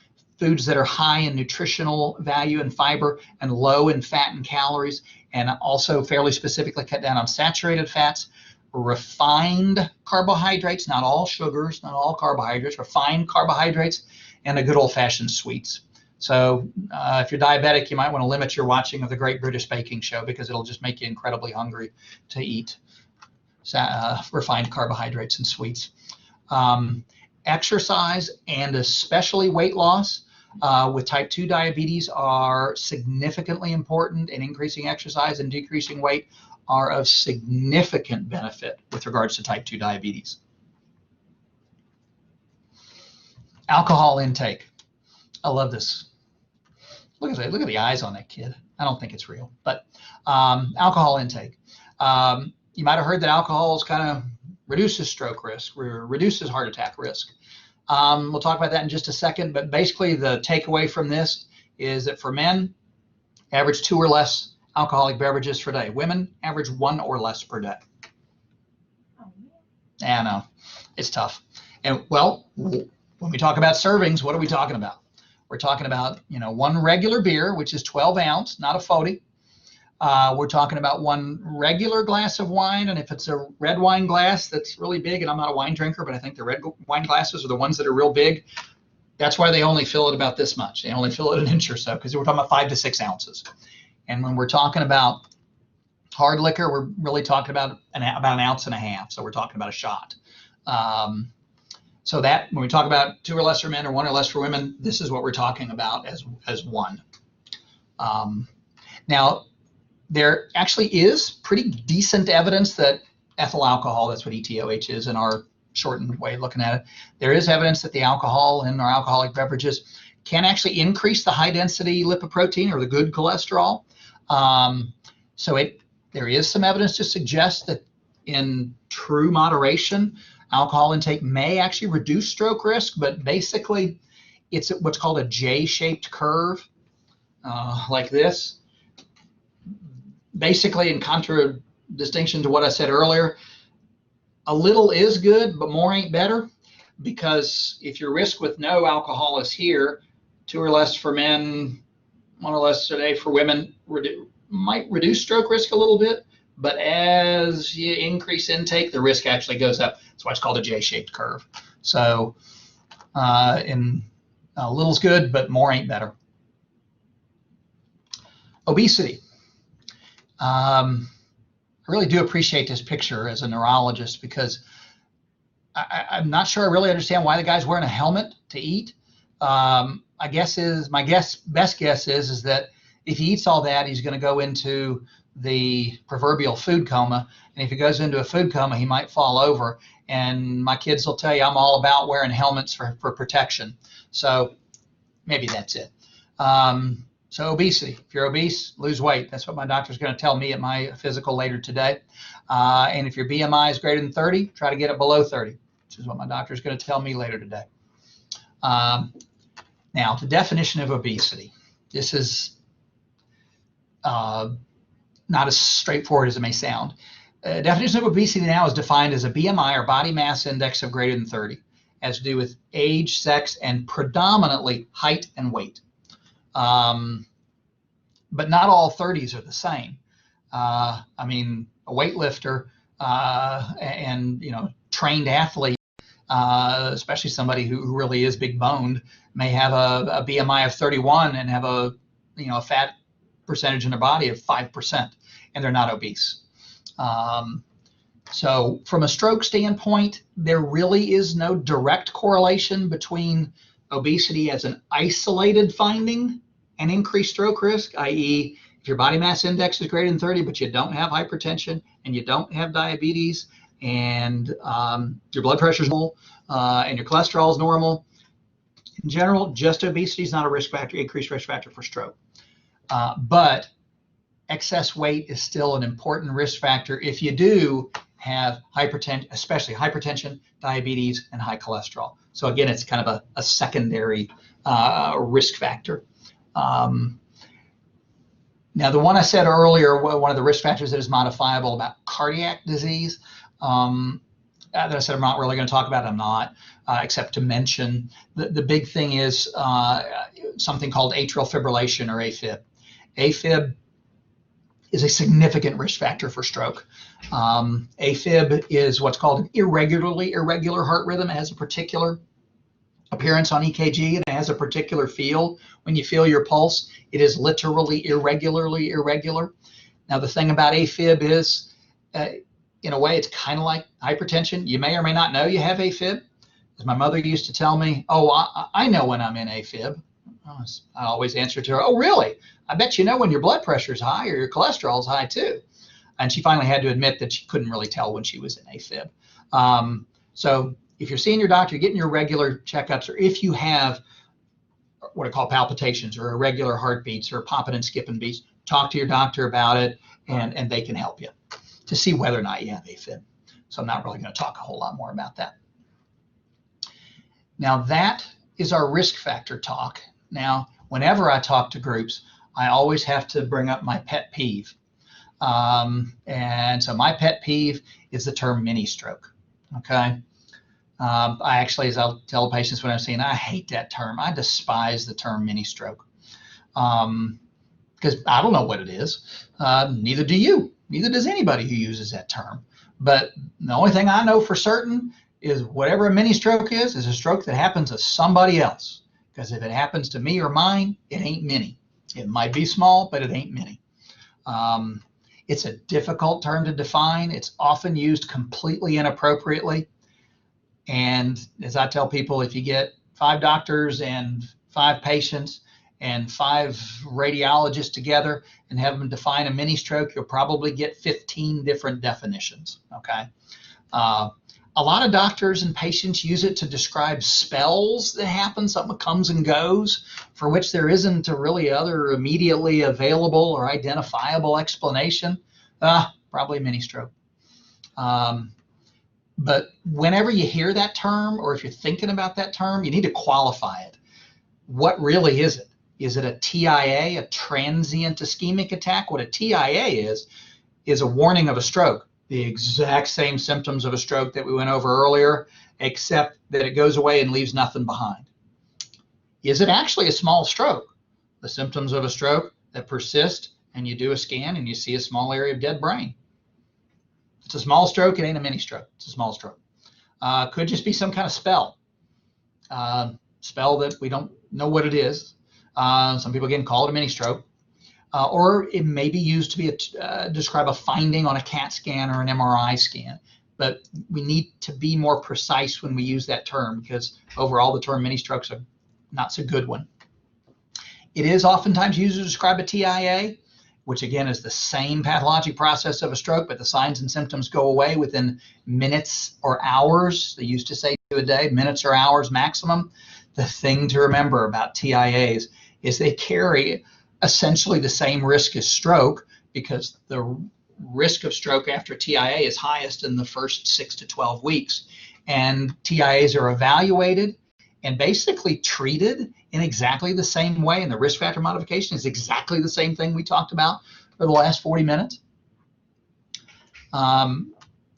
foods that are high in nutritional value and fiber and low in fat and calories, and also fairly specifically cut down on saturated fats, refined carbohydrates, not all sugars, not all carbohydrates, refined carbohydrates, and a good old-fashioned sweets. So if you're diabetic, you might want to limit your watching of the Great British Baking Show because it'll just make you incredibly hungry to eat refined carbohydrates and sweets. Exercise and especially weight loss with type 2 diabetes are significantly important, and increasing exercise and decreasing weight are of significant benefit with regards to type 2 diabetes. Alcohol intake. I love this. Look at the eyes on that kid. I don't think it's real, but alcohol intake. You might have heard that alcohol kind of reduces stroke risk, reduces heart attack risk. We'll talk about that in just a second, but basically the takeaway from this is that for men, average 2 or less alcoholic beverages per day. Women, average 1 or less per day. Yeah, I know. It's tough. And well, when we talk about servings, what are we talking about? We're talking about, 1 regular beer, which is 12 ounce, not a 40. We're talking about 1 regular glass of wine, and if it's a red wine glass that's really big, and I'm not a wine drinker, but I think the red wine glasses are the ones that are real big. That's why they only fill it about this much. They only fill it an inch or so, because we're talking about 5 to 6 ounces. And when we're talking about hard liquor, we're really talking about about 1.5 ounces. So we're talking about a shot. So that when we talk about 2 or less for men or 1 or less for women, this is what we're talking about as 1. Now, there actually is pretty decent evidence that ethyl alcohol, that's what ETOH is in our shortened way of looking at it, there is evidence that the alcohol in our alcoholic beverages can actually increase the high density lipoprotein or the good cholesterol. There is some evidence to suggest that in true moderation, alcohol intake may actually reduce stroke risk, but basically it's what's called a J-shaped curve, like this. Basically, in contradistinction to what I said earlier, a little is good, but more ain't better, because if your risk with no alcohol is here, 2 or less for men, 1 or less a day for women, might reduce stroke risk a little bit, but as you increase intake, the risk actually goes up. That's why it's called a J-shaped curve. So a little's good, but more ain't better. Obesity. I really do appreciate this picture as a neurologist, because I'm not sure I really understand why the guy's wearing a helmet to eat. My best guess is that if he eats all that, he's going to go into the proverbial food coma. And if he goes into a food coma, he might fall over. And my kids will tell you I'm all about wearing helmets for protection. So maybe that's it. So obesity, if you're obese, lose weight. That's what my doctor's going to tell me at my physical later today. And if your BMI is greater than 30, try to get it below 30, which is what my doctor's going to tell me later today. Now, the definition of obesity. This is not as straightforward as it may sound. Definition of obesity now is defined as a BMI or body mass index of greater than 30. It has to do with age, sex, and predominantly height and weight. But not all 30s are the same. A weightlifter and trained athlete, especially somebody who really is big boned, may have a BMI of 31 and have a fat percentage in their body of 5%, and they're not obese. So from a stroke standpoint, there really is no direct correlation between obesity as an isolated finding and increased stroke risk, i.e. if your body mass index is greater than 30, but you don't have hypertension and you don't have diabetes and your blood pressure is normal and your cholesterol is normal, in general, just obesity is not a risk factor, increased risk factor for stroke. But excess weight is still an important risk factor if you do have hypertension, especially hypertension, diabetes, and high cholesterol. So again, it's kind of a secondary risk factor. Now, the one I said earlier, one of the risk factors that is modifiable about cardiac disease, that I said I'm not really going to talk about, I'm not, except to mention the big thing is something called atrial fibrillation or AFib. AFib is a significant risk factor for stroke. AFib is what's called an irregular heart rhythm. It has a particular appearance on EKG and it has a particular feel. When you feel your pulse, it is literally irregularly irregular. Now, the thing about AFib is, in a way, it's kind of like hypertension. You may or may not know you have AFib. As my mother used to tell me, oh, I know when I'm in AFib. I always answer to her, oh, really? I bet you know when your blood pressure is high or your cholesterol is high too. And she finally had to admit that she couldn't really tell when she was in AFib. So if you're seeing your doctor, you're getting your regular checkups, or if you have what I call palpitations or irregular heartbeats or popping and skipping beats, talk to your doctor about it, and they can help you to see whether or not you have AFib. So I'm not really going to talk a whole lot more about that. Now that is our risk factor talk. Now, whenever I talk to groups, I always have to bring up my pet peeve. And so my pet peeve is the term mini stroke. Okay. I actually, as I'll tell patients when I'm seeing, I hate that term. I despise the term mini stroke because I don't know what it is. Neither do you. Neither does anybody who uses that term. But the only thing I know for certain is whatever a mini stroke is a stroke that happens to somebody else. Because if it happens to me or mine, it ain't mini. It might be small, but it ain't mini. It's a difficult term to define. It's often used completely inappropriately. And as I tell people, if you get 5 doctors and 5 patients and 5 radiologists together and have them define a mini stroke, you'll probably get 15 different definitions. Okay. A lot of doctors and patients use it to describe spells that happen, something that comes and goes, for which there isn't a really other immediately available or identifiable explanation. Probably mini stroke. But whenever you hear that term, or if you're thinking about that term, you need to qualify it. What really is it? Is it a TIA, a transient ischemic attack? What a TIA is a warning of a stroke. The exact same symptoms of a stroke that we went over earlier, except that it goes away and leaves nothing behind. Is it actually a small stroke? The symptoms of a stroke that persist, and you do a scan and you see a small area of dead brain. It's a small stroke. It ain't a mini stroke. It's a small stroke. Could just be some kind of spell. Spell that we don't know what it is. Some people again call it a mini stroke. Or it may be used to be describe a finding on a CAT scan or an MRI scan. But we need to be more precise when we use that term, because overall the term mini strokes are not so good one. It is oftentimes used to describe a TIA, which again is the same pathologic process of a stroke, but the signs and symptoms go away within minutes or hours. They used to say 2 a day, minutes or hours maximum. The thing to remember about TIAs is they carry essentially the same risk as stroke, because the risk of stroke after TIA is highest in the first 6 to 12 weeks. And TIAs are evaluated and basically treated in exactly the same way. And the risk factor modification is exactly the same thing we talked about for the last 40 minutes.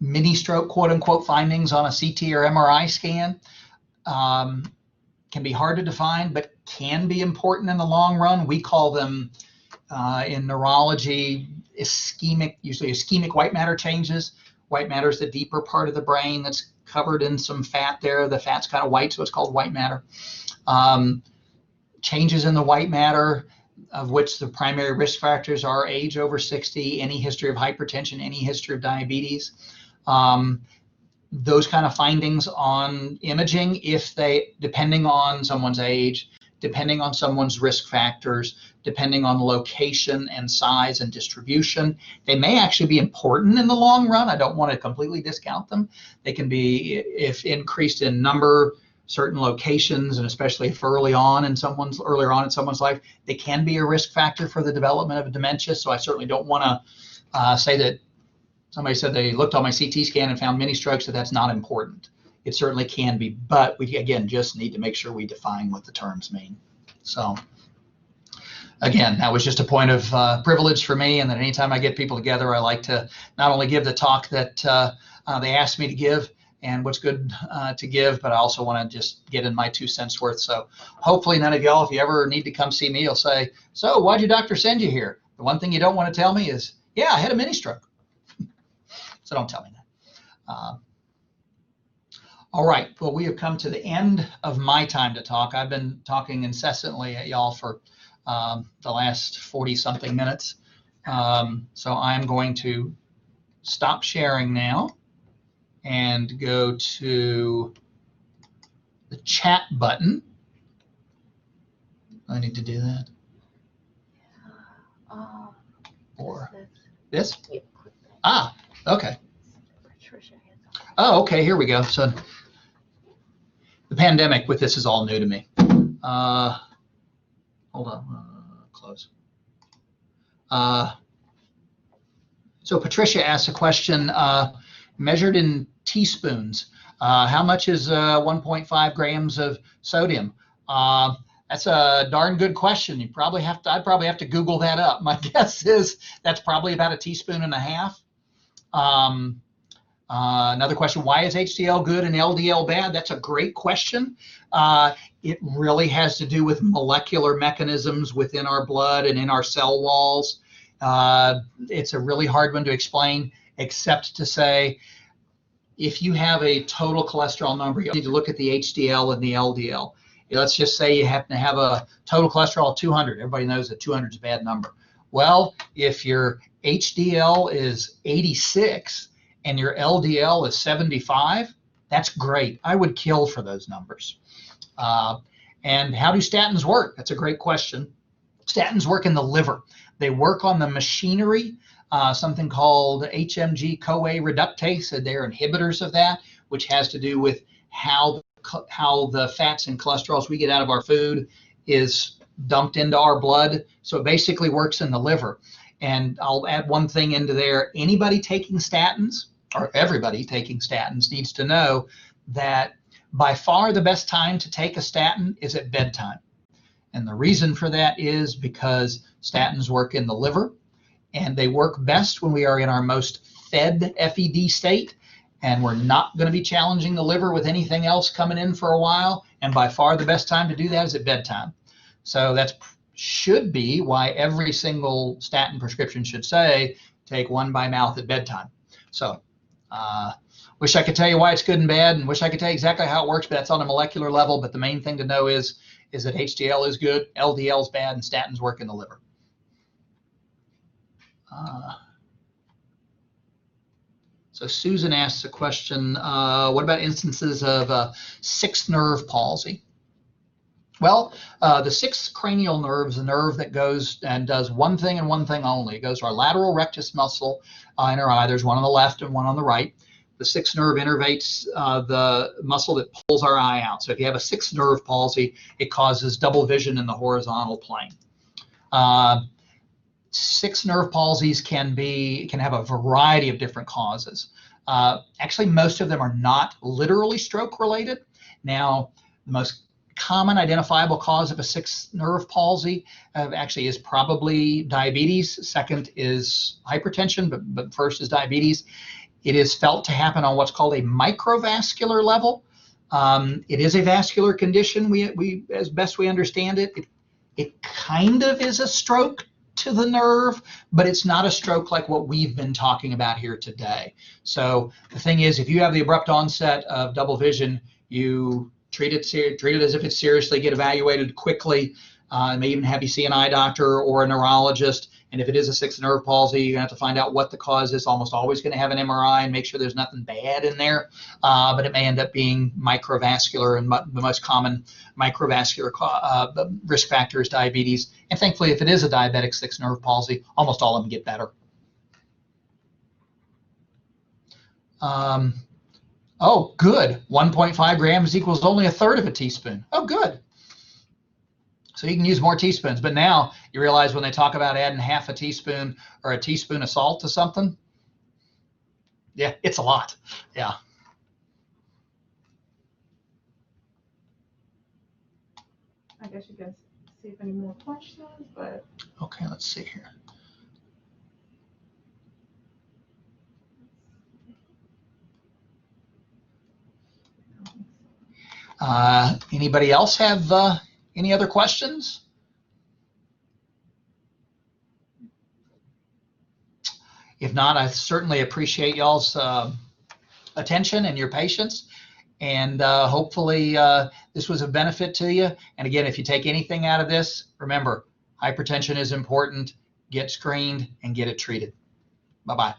Mini stroke, quote unquote, findings on a CT or MRI scan can be hard to define, but can be important in the long run. We call them in neurology ischemic, usually ischemic white matter changes. White matter is the deeper part of the brain that's covered in some fat there. The fat's kind of white, so it's called white matter. Changes in the white matter, of which the primary risk factors are age over 60, any history of hypertension, any history of diabetes. Those kind of findings on imaging, if they, depending on someone's age, depending on someone's risk factors, depending on location and size and distribution, they may actually be important in the long run. I don't want to completely discount them. They can be, if increased in number, certain locations, and especially if earlier on in someone's life, they can be a risk factor for the development of a dementia. So I certainly don't want to say that somebody said they looked on my CT scan and found mini strokes, so that's not important. It certainly can be, but we, again, just need to make sure we define what the terms mean. So again, that was just a point of privilege for me, and that anytime I get people together, I like to not only give the talk that they asked me to give and what's good to give, but I also want to just get in my 2 cents worth. So hopefully none of y'all, if you ever need to come see me, you'll say, so why'd your doctor send you here? The one thing you don't want to tell me is, yeah, I had a mini stroke. So don't tell me that. All right, well, we have come to the end of my time to talk. I've been talking incessantly at y'all for the last 40-something minutes. So I'm going to stop sharing now and go to the chat button. I need to do that. Or this? Yeah, click that. Ah, okay. Patricia has Oh, okay, here we go. So the pandemic with this is all new to me. Hold on, close. So Patricia asked a question, measured in teaspoons. How much is 1.5 grams of sodium? That's a darn good question. I'd probably have to Google that up. My guess is that's probably about a teaspoon and a half. Another question, why is HDL good and LDL bad? That's a great question. It really has to do with molecular mechanisms within our blood and in our cell walls. It's a really hard one to explain, except to say, if you have a total cholesterol number, you need to look at the HDL and the LDL. Let's just say you happen to have a total cholesterol of 200. Everybody knows that 200 is a bad number. Well, if your HDL is 86 and your LDL is 75, that's great. I would kill for those numbers. And how do statins work? That's a great question. Statins work in the liver. They work on the machinery, something called HMG-CoA reductase. They're inhibitors of that, which has to do with how the fats and cholesterols we get out of our food is dumped into our blood. So it basically works in the liver. And I'll add one thing into there. Anybody taking statins, or everybody taking statins, needs to know that by far the best time to take a statin is at bedtime. And the reason for that is because statins work in the liver, and they work best when we are in our most fed FED state, and we're not going to be challenging the liver with anything else coming in for a while. And by far the best time to do that is at bedtime. So that should be why every single statin prescription should say, take one by mouth at bedtime. So wish I could tell you why it's good and bad, and wish I could tell you exactly how it works, but that's on a molecular level. But the main thing to know is that HDL is good, LDL is bad, and statins work in the liver. So Susan asks a question, what about instances of sixth nerve palsy? Well, the sixth cranial nerve is a nerve that goes and does one thing and one thing only. It goes to our lateral rectus muscle in our eye. There's one on the left and one on the right. The sixth nerve innervates the muscle that pulls our eye out. So if you have a sixth nerve palsy, it causes double vision in the horizontal plane. Sixth nerve palsies can have a variety of different causes. Actually, most of them are not literally stroke related. Now, the most common identifiable cause of a sixth nerve palsy actually is probably diabetes. Second is hypertension, but first is diabetes. It is felt to happen on what's called a microvascular level. It is a vascular condition. We as best we understand it, it kind of is a stroke to the nerve, but it's not a stroke like what we've been talking about here today. So the thing is, if you have the abrupt onset of double vision, you treat it as if it's seriously, get evaluated quickly, may even have you see an eye doctor or a neurologist. And if it is a sixth nerve palsy, you're gonna have to find out what the cause is. Almost always gonna have an MRI and make sure there's nothing bad in there, but it may end up being microvascular, and the most common microvascular risk factor is diabetes. And thankfully, if it is a diabetic sixth nerve palsy, almost all of them get better. Oh, good. 1.5 grams equals only a third of a teaspoon. Oh, good. So you can use more teaspoons, but now you realize when they talk about adding half a teaspoon or a teaspoon of salt to something, yeah, it's a lot. Yeah. I guess you can see if any more questions, but. Okay, let's see here. Anybody else have any other questions? If not, I certainly appreciate y'all's attention and your patience. And hopefully this was of benefit to you. And again, if you take anything out of this, remember, hypertension is important. Get screened and get it treated. Bye-bye.